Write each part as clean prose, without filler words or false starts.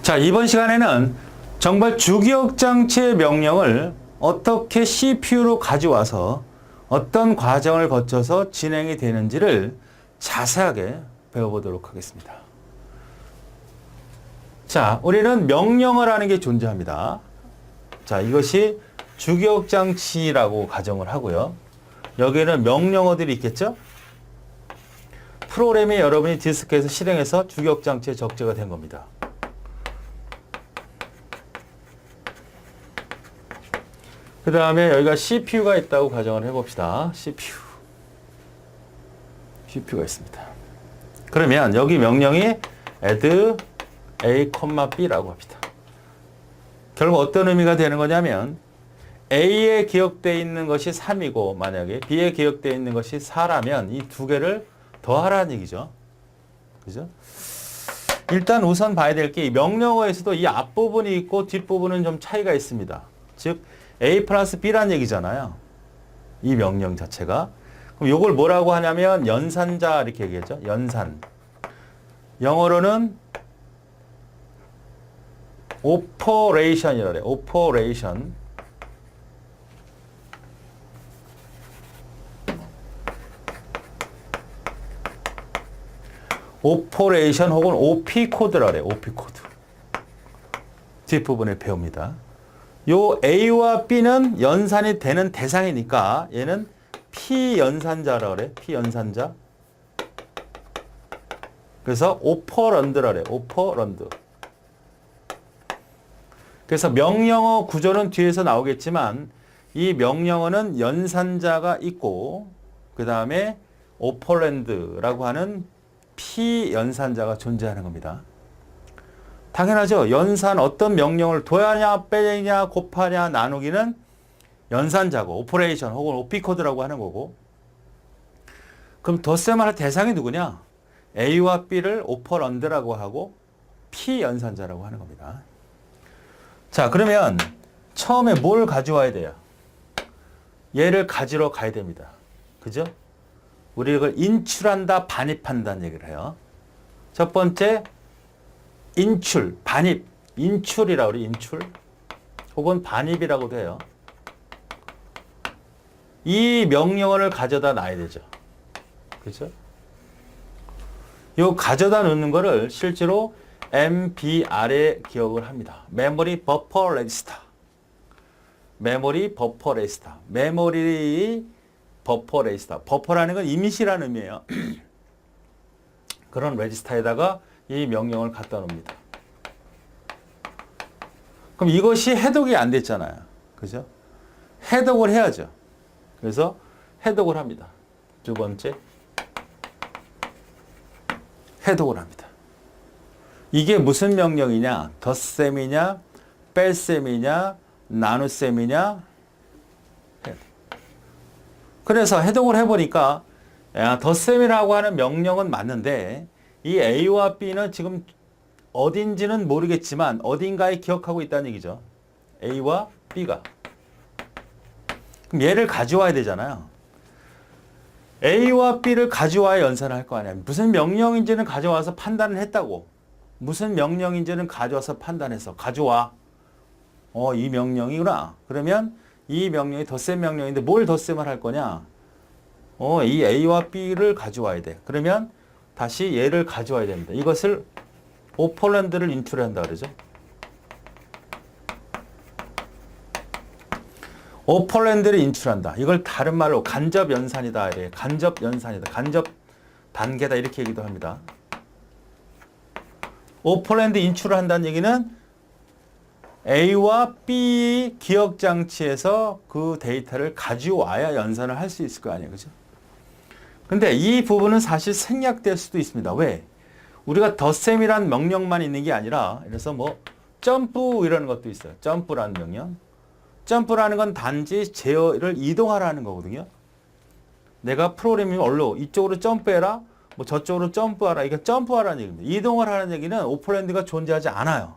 자, 이번 시간에는 정말 주기억장치의 명령을 어떻게 CPU로 가져와서 어떤 과정을 거쳐서 진행이 되는지를 자세하게 배워보도록 하겠습니다. 자, 우리는 명령을 하는 게 존재합니다. 자, 이것이 주기억장치라고 가정을 하고요. 여기에는 명령어들이 있겠죠? 프로그램이 여러분이 디스크에서 실행해서 주기억장치에 적재가 된 겁니다. 그 다음에 여기가 CPU가 있다고 가정을 해봅시다. CPU가 있습니다. 그러면 여기 명령이 add a, b라고 합니다. 결국 어떤 의미가 되는 거냐면 A에 기억되어 있는 것이 3이고 만약에 B에 기억되어 있는 것이 4라면 이 두 개를 더하라는 얘기죠. 그죠? 일단 우선 봐야 될 게 명령어에서도 이 앞부분이 있고 뒷부분은 좀 차이가 있습니다. 즉 A 플러스 B란 얘기잖아요. 이 명령 자체가. 그럼 이걸 뭐라고 하냐면 연산자 이렇게 얘기했죠. 연산. 영어로는 operation이라 그래요. operation. 오퍼레이션 혹은 OP 코드라 그래요. OP 코드. 뒷부분에 배웁니다. 요 A와 B는 연산이 되는 대상이니까 얘는 P연산자라 그래. P연산자. 그래서 오퍼런드라 그래. 오퍼런드. 그래서 명령어 구조는 뒤에서 나오겠지만 이 명령어는 연산자가 있고 그 다음에 오퍼랜드라고 하는 P연산자가 존재하는 겁니다. 당연하죠. 연산 어떤 명령을 더하냐 빼냐 곱하냐 나누기는 연산자고 오퍼레이션 혹은 OP코드라고 하는 거고 그럼 덧셈을 할 대상이 누구냐? A와 B를 오퍼런드라고 하고 P연산자라고 하는 겁니다. 자, 그러면 처음에 뭘 가져와야 돼요? 얘를 가지러 가야 됩니다. 그죠? 우리 이걸 인출한다, 반입한다는 얘기를 해요. 첫 번째, 인출, 반입. 인출이라고 그래요, 인출. 혹은 반입이라고도 해요. 이 명령어를 가져다 놔야 되죠. 그죠? 이 가져다 놓는 거를 실제로 MBR에 기억을 합니다. 메모리 버퍼 레지스터. 메모리 버퍼 레지스터. 메모리 버퍼 레지스터. 버퍼라는 건 이밋이라는 의미예요. 그런 레지스터에다가 이 명령을 갖다 놓습니다. 그럼 이것이 해독이 안 됐잖아요. 그죠? 해독을 해야죠. 그래서 해독을 합니다. 두 번째. 해독을 합니다. 이게 무슨 명령이냐? 덧셈이냐? 뺄셈이냐? 나눗셈이냐? 그래서 해독을 해보니까 덧셈이라고 하는 명령은 맞는데 이 A와 B는 지금 어딘지는 모르겠지만 어딘가에 기억하고 있다는 얘기죠. A와 B가. 그럼 얘를 가져와야 되잖아요. A와 B를 가져와야 연산을 할 거 아니야. 무슨 명령인지는 가져와서 판단을 했다고. 무슨 명령인지는 가져와서 판단해서 가져와. 이 명령이구나. 그러면 이 명령이 덧셈 명령인데 뭘 덧셈을 할 거냐? 이 A와 B를 가져와야 돼. 그러면 다시 얘를 가져와야 됩니다. 이것을 오퍼랜드를 인출한다 그러죠. 오퍼랜드를 인출한다. 이걸 다른 말로 간접 연산이다. 이래. 간접 연산이다. 간접 단계다. 이렇게 얘기도 합니다. 오퍼랜드 인출을 한다는 얘기는 A와 B 기억장치에서 그 데이터를 가져와야 연산을 할 수 있을 거 아니에요. 그죠? 근데 이 부분은 사실 생략될 수도 있습니다. 왜? 우리가 덧셈이란 명령만 있는 게 아니라 그래서 뭐 점프 이라는 것도 있어요. 점프라는 명령. 점프라는 건 단지 제어를 이동하라는 거거든요. 내가 프로그래밍 얼로 이쪽으로 점프해라. 뭐 저쪽으로 점프하라. 이게 점프하라는 얘기입니다. 이동을 하는 얘기는 오퍼랜드가 존재하지 않아요.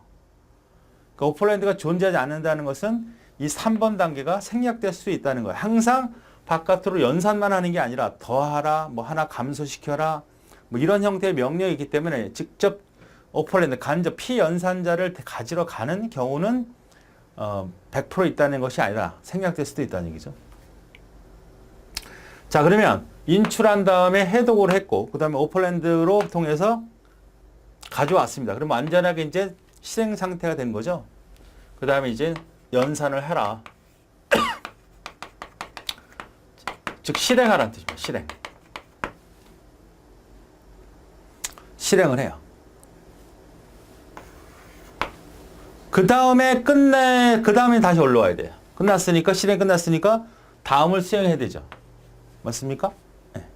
그러니까 오퍼랜드가 존재하지 않는다는 것은 이 3번 단계가 생략될 수 있다는 거예요. 항상 바깥으로 연산만 하는 게 아니라 더하라, 뭐 하나 감소시켜라, 뭐 이런 형태의 명령이 있기 때문에 직접 오퍼랜드 간접 피연산자를 가지러 가는 경우는 100% 있다는 것이 아니라 생략될 수도 있다는 얘기죠. 자, 그러면 인출한 다음에 해독을 했고 그 다음에 오퍼랜드로 통해서 가져왔습니다. 그럼 안전하게 이제 실행 상태가 된 거죠. 그 다음에 이제 연산을 해라. 즉 실행하라는 뜻입니다. 실행. 실행을 해요. 그 다음에 그 다음에 다시 올라와야 돼요. 끝났으니까, 실행 끝났으니까 다음을 수행해야 되죠. 맞습니까? 네.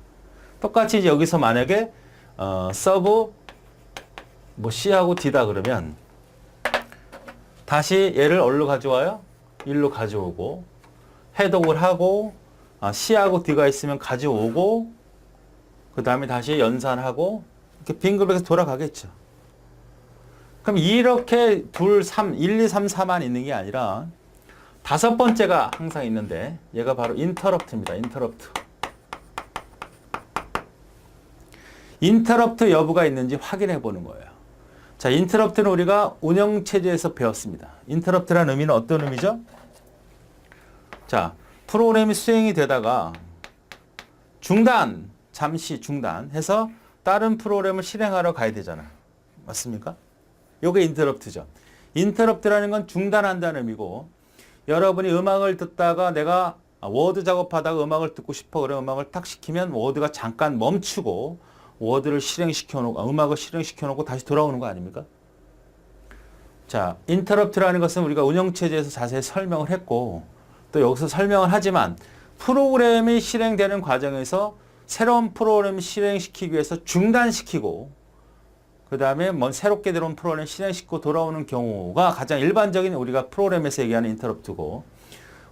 똑같이 이제 여기서 만약에, 서브, C하고 D다 그러면, 다시 얘를 어디로 가져와요? 1로 가져오고, 해독을 하고, C하고 D가 있으면 가져오고, 그 다음에 다시 연산하고, 이렇게 빙글빙글 돌아가겠죠. 그럼 이렇게 1, 2, 3, 4만 있는 게 아니라 다섯 번째가 항상 있는데 얘가 바로 인터럽트입니다. 인터럽트 여부가 있는지 확인해 보는 거예요. 자, 인터럽트는 우리가 운영체제에서 배웠습니다. 인터럽트라는 의미는 어떤 의미죠? 자, 프로그램이 수행이 되다가 잠시 중단해서 다른 프로그램을 실행하러 가야 되잖아. 맞습니까? 요게 인터럽트죠. 인터럽트라는 건 중단한다는 의미고 여러분이 음악을 듣다가 내가 워드 작업하다가 음악을 듣고 싶어 그러면 음악을 탁 시키면 워드가 잠깐 멈추고 워드를 실행시켜 놓고 음악을 실행시켜 놓고 다시 돌아오는 거 아닙니까? 자, 인터럽트라는 것은 우리가 운영체제에서 자세히 설명을 했고 또 여기서 설명을 하지만 프로그램이 실행되는 과정에서 새로운 프로그램을 실행시키기 위해서 중단시키고 그 다음에 새롭게 들어온 프로그램을 실행시키고 돌아오는 경우가 가장 일반적인 우리가 프로그램에서 얘기하는 인터럽트고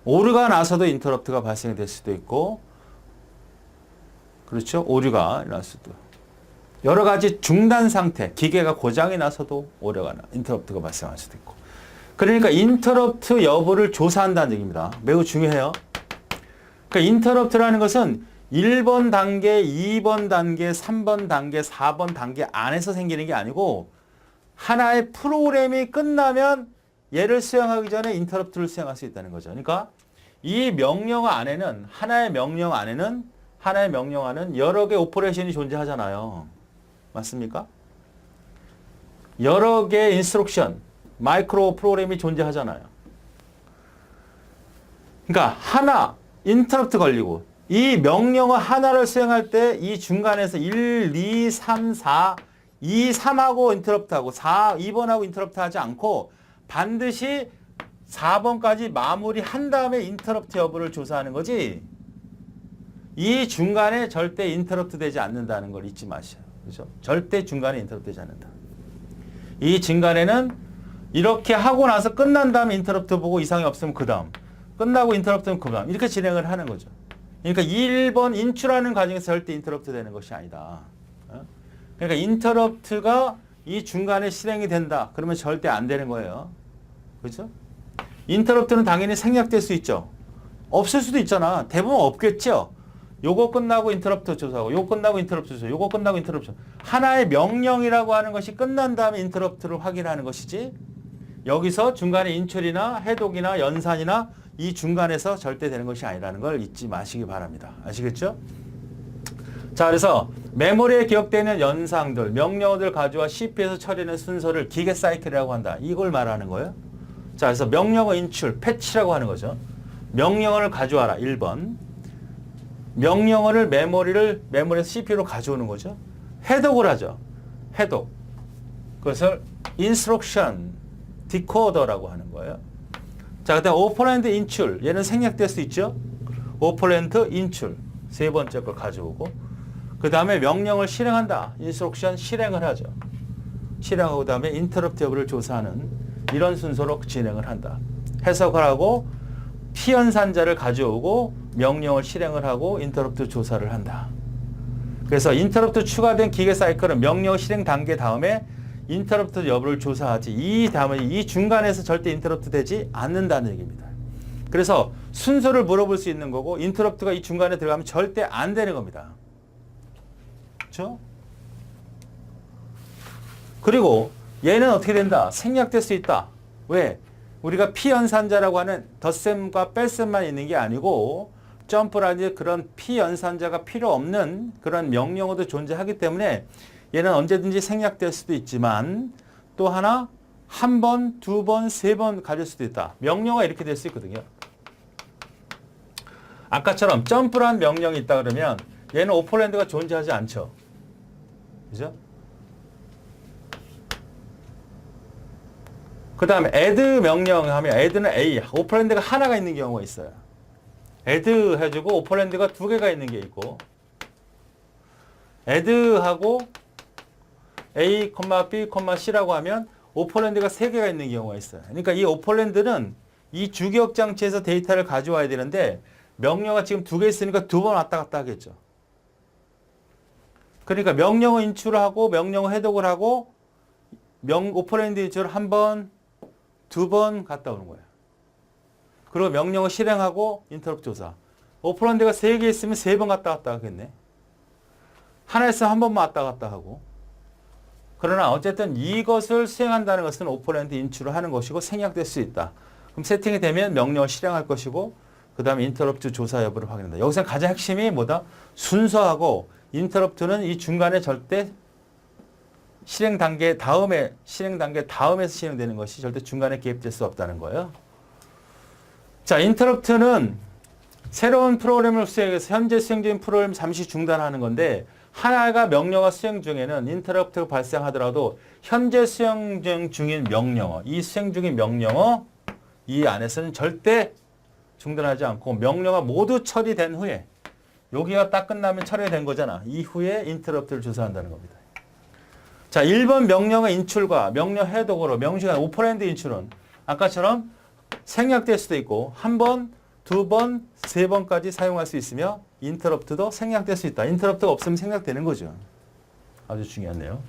오류가 나서도 인터럽트가 발생이 될 수도 있고 그렇죠? 오류가 날 수도 여러 가지 중단 상태 기계가 고장이 나서도 인터럽트가 발생할 수도 있고 그러니까 인터럽트 여부를 조사한다는 얘기입니다. 매우 중요해요. 그러니까 인터럽트라는 것은 1번 단계, 2번 단계, 3번 단계, 4번 단계 안에서 생기는 게 아니고 하나의 프로그램이 끝나면 얘를 수행하기 전에 인터럽트를 수행할 수 있다는 거죠. 그러니까 이 명령 안에는 하나의 명령 안에는 여러 개의 오퍼레이션이 존재하잖아요. 맞습니까? 여러 개의 인스트럭션, 마이크로 프로그램이 존재하잖아요. 그러니까 하나 인터럽트 걸리고 이 명령어 하나를 수행할 때 이 중간에서 1, 2, 3, 4, 2, 3하고 인터럽트하고 2번하고 인터럽트 하지 않고 반드시 4번까지 마무리한 다음에 인터럽트 여부를 조사하는 거지 이 중간에 절대 인터럽트 되지 않는다는 걸 잊지 마셔요. 그렇죠? 절대 중간에 인터럽트 되지 않는다. 이 중간에는 이렇게 하고 나서 끝난 다음에 인터럽트 보고 이상이 없으면 그 다음 끝나고 인터럽트는 그 다음 이렇게 진행을 하는 거죠. 그러니까 1번 인출하는 과정에서 절대 인터럽트 되는 것이 아니다. 그러니까 인터럽트가 이 중간에 실행이 된다. 그러면 절대 안 되는 거예요. 그렇죠? 인터럽트는 당연히 생략될 수 있죠. 없을 수도 있잖아. 대부분 없겠죠. 요거 끝나고 인터럽트 조사하고 요거 끝나고 인터럽트 조사 요거 끝나고 인터럽트 조사. 하나의 명령이라고 하는 것이 끝난 다음에 인터럽트를 확인하는 것이지 여기서 중간에 인출이나 해독이나 연산이나 이 중간에서 절대 되는 것이 아니라는 걸 잊지 마시기 바랍니다. 아시겠죠? 자, 그래서 메모리에 기억되는 연상들, 명령어들 가져와 CPU에서 처리하는 순서를 기계 사이클이라고 한다. 이걸 말하는 거예요. 자, 그래서 명령어 인출, 패치라고 하는 거죠. 명령어를 가져와라. 1번. 명령어를 메모리에서 CPU로 가져오는 거죠. 해독을 하죠. 해독. 그것을 instruction decoder라고 하는 거예요. 자, 그다음 오퍼랜드 인출. 얘는 생략될 수 있죠. 오퍼랜드 인출. 세 번째 걸 가져오고 그 다음에 명령을 실행한다. 인스트럭션 실행을 하죠. 실행하고 그 다음에 인터럽트 여부를 조사하는 이런 순서로 진행을 한다. 해석을 하고 피연산자를 가져오고 명령을 실행을 하고 인터럽트 조사를 한다. 그래서 인터럽트 추가된 기계 사이클은 명령 실행 단계 다음에 인터럽트 여부를 조사하지 이 다음에 이 중간에서 절대 인터럽트 되지 않는다는 얘기입니다. 그래서 순서를 물어볼 수 있는 거고 인터럽트가 이 중간에 들어가면 절대 안 되는 겁니다. 그렇죠? 그리고 얘는 어떻게 된다? 생략될 수 있다. 왜? 우리가 피연산자라고 하는 덧셈과 뺄셈만 있는 게 아니고 점프라든지 그런 피연산자가 필요 없는 그런 명령어도 존재하기 때문에 얘는 언제든지 생략될 수도 있지만 또 하나 한 번, 두 번, 세 번 가질 수도 있다. 명령어가 이렇게 될 수 있거든요. 아까처럼 점프란 명령이 있다 그러면 얘는 오퍼랜드가 존재하지 않죠. 그죠? 그 다음에 add 명령 하면 add는 A, 오퍼랜드가 하나가 있는 경우가 있어요. add 해주고 오퍼랜드가 두 개가 있는 게 있고 add하고 A, B, C라고 하면 오퍼랜드가 세 개가 있는 경우가 있어요. 그러니까 이 오퍼랜드는 이 주기억 장치에서 데이터를 가져와야 되는데 명령어가 지금 두 개 있으니까 두 번 왔다 갔다 하겠죠. 그러니까 명령어 인출을 하고 명령어 해독을 하고 오퍼랜드 인출을 한 번, 두 번 갔다 오는 거예요. 그리고 명령어 실행하고 인터럽트 조사. 오퍼랜드가 세 개 있으면 세 번 갔다 갔다 하겠네. 하나 있으면 한 번만 왔다 갔다 하고. 그러나 어쨌든 이것을 수행한다는 것은 오퍼랜드 인출을 하는 것이고 생략될 수 있다. 그럼 세팅이 되면 명령을 실행할 것이고 그 다음에 인터럽트 조사 여부를 확인한다. 여기서 가장 핵심이 뭐다? 순서하고 인터럽트는 이 중간에 절대 실행 단계 다음에서 실행되는 것이 절대 중간에 개입될 수 없다는 거예요. 자, 인터럽트는 새로운 프로그램을 수행해서 현재 수행 중인 프로그램을 잠시 중단하는 건데 하나가 명령어 수행 중에는 인터럽트가 발생하더라도 현재 수행 중인 명령어, 이 수행 중인 명령어 이 안에서는 절대 중단하지 않고 명령어 모두 처리된 후에 여기가 딱 끝나면 처리된 거잖아. 이후에 인터럽트를 조사한다는 겁니다. 자, 1번 명령어 인출과 명령 해독으로 명시한 오퍼랜드 인출은 아까처럼 생략될 수도 있고 한 번, 두 번, 세 번까지 사용할 수 있으며 인터럽트도 생략될 수 있다. 인터럽트가 없으면 생략되는 거죠. 아주 중요하네요.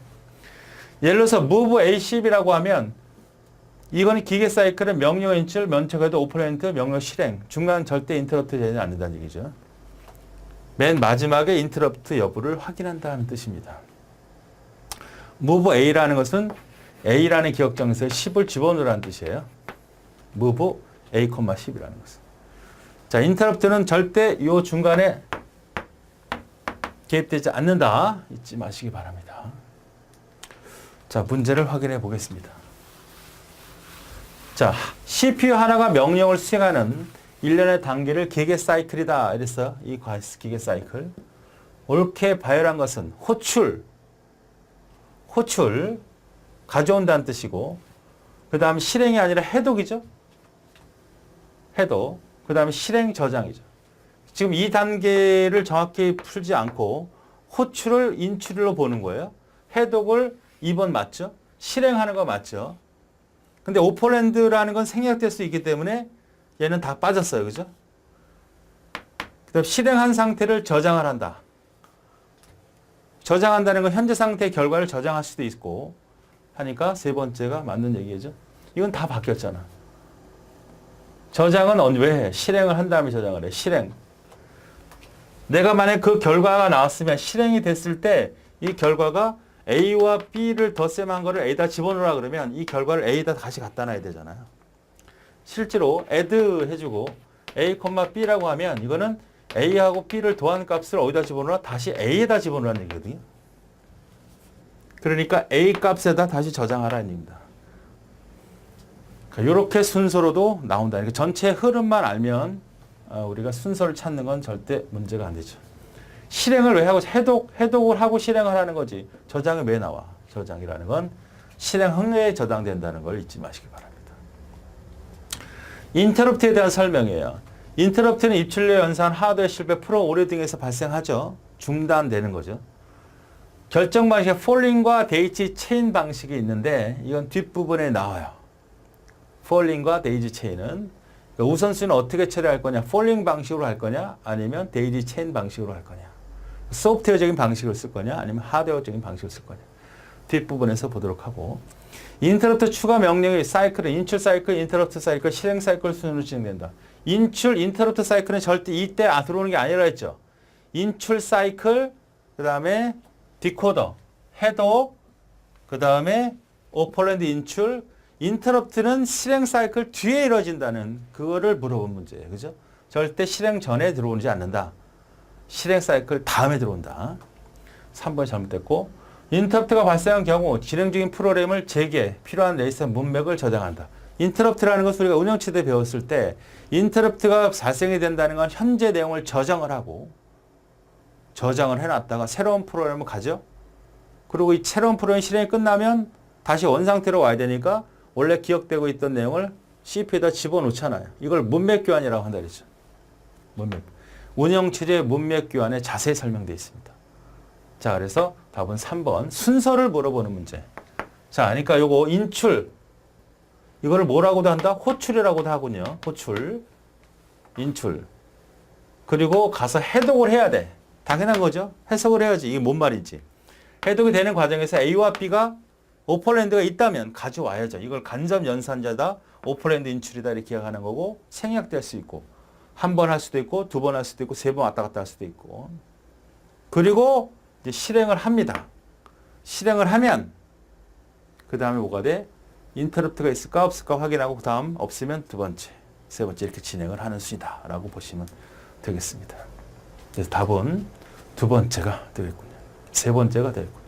예를 들어서 move A10이라고 하면 이거는 기계 사이클은 명령 인출, 면책해도 오퍼랜드, 명령 실행. 중간 절대 인터럽트 되지 않는다는 얘기죠. 맨 마지막에 인터럽트 여부를 확인한다는 뜻입니다. move A라는 것은 A라는 기억 장소에 10을 집어넣으라는 뜻이에요. move A, 10이라는 것은. 자, 인터럽트는 절대 이 중간에 개입되지 않는다. 잊지 마시기 바랍니다. 자, 문제를 확인해 보겠습니다. 자, CPU 하나가 명령을 수행하는 일련의 단계를 기계 사이클이다. 이래서 이 기계 사이클. 옳게 바열한 것은 호출, 가져온다는 뜻이고, 그 다음 실행이 아니라 해독이죠. 해독. 그 다음에 실행 저장이죠. 지금 이 단계를 정확히 풀지 않고 호출을 인출로 보는 거예요. 해독을 2번 맞죠? 실행하는 거 맞죠? 근데 오퍼랜드라는 건 생략될 수 있기 때문에 얘는 다 빠졌어요. 그죠? 그다음 실행한 상태를 저장을 한다. 저장한다는 건 현재 상태의 결과를 저장할 수도 있고 하니까 세 번째가 맞는 얘기죠. 이건 다 바뀌었잖아. 저장은 왜 해? 실행을 한 다음에 저장을 해. 실행. 내가 만약 그 결과가 나왔으면 실행이 됐을 때 이 결과가 A와 B를 덧셈한 거를 A에다 집어넣으라 그러면 이 결과를 A에다 다시 갖다 놔야 되잖아요. 실제로 add 해주고 A, B라고 하면 이거는 A하고 B를 더한 값을 어디다 집어넣으라? 다시 A에다 집어넣으라는 얘기거든요. 그러니까 A 값에다 다시 저장하라는 얘기입니다. 이렇게 순서로도 나온다. 그러니까 전체 흐름만 알면 우리가 순서를 찾는 건 절대 문제가 안 되죠. 실행을 왜 하고 해독을 하고 실행을 하는 거지. 저장이 왜 나와? 저장이라는 건 실행 흥내에 저장된다는 걸 잊지 마시기 바랍니다. 인터럽트에 대한 설명이에요. 인터럽트는 입출력 연산, 하드웨어 실패, 프로 오류 등에서 발생하죠. 중단되는 거죠. 결정 방식의 폴링과 데이지 체인 방식이 있는데 이건 뒷부분에 나와요. 폴링과 데이지 체인은 우선순위는 어떻게 처리할 거냐? 폴링 방식으로 할 거냐? 아니면 데이지 체인 방식으로 할 거냐? 소프트웨어적인 방식을 쓸 거냐? 아니면 하드웨어적인 방식을 쓸 거냐? 뒷부분에서 보도록 하고 인터럽트 추가 명령의 사이클은 인출 사이클, 인터럽트 사이클, 실행 사이클 순으로 진행된다. 인터럽트 사이클은 절대 이때 들어오는 게 아니라 했죠. 인출 사이클, 그 다음에 디코더, 해독, 그 다음에 오퍼랜드 인출, 인터럽트는 실행 사이클 뒤에 이루어진다는 그거를 물어본 문제예요. 그죠? 절대 실행 전에 들어오지 않는다. 실행 사이클 다음에 들어온다. 3번이 잘못됐고, 인터럽트가 발생한 경우 진행 중인 프로그램을 재개, 필요한 레이스 문맥을 저장한다. 인터럽트라는 것을 우리가 운영체 때 배웠을 때 인터럽트가 발생이 된다는 건 현재 내용을 저장을 하고 저장을 해놨다가 새로운 프로그램을 가죠. 그리고 이 새로운 프로그램 실행이 끝나면 다시 원상태로 와야 되니까 원래 기억되고 있던 내용을 CPU에다 집어넣잖아요. 이걸 문맥 교환이라고 한다 그랬죠. 문맥. 운영체제 문맥 교환에 자세히 설명되어 있습니다. 자, 그래서 답은 3번. 순서를 물어보는 문제. 자, 그러니까 요거 인출. 이거를 뭐라고도 한다? 호출이라고도 하군요. 호출. 인출. 그리고 가서 해독을 해야 돼. 당연한 거죠. 해석을 해야지. 이게 뭔 말인지. 해독이 되는 과정에서 A와 B가 오퍼랜드가 있다면 가져와야죠. 이걸 간접 연산자다. 오퍼랜드 인출이다. 이렇게 기억하는 거고 생략될 수 있고 한 번 할 수도 있고 두 번 할 수도 있고 세 번 왔다 갔다 할 수도 있고 그리고 이제 실행을 합니다. 실행을 하면 그 다음에 뭐가 돼? 인터럽트가 있을까 없을까 확인하고 그 다음 없으면 두 번째, 세 번째 이렇게 진행을 하는 수이다 라고 보시면 되겠습니다. 그래서 답은 두 번째가 되겠군요. 세 번째가 되겠군요.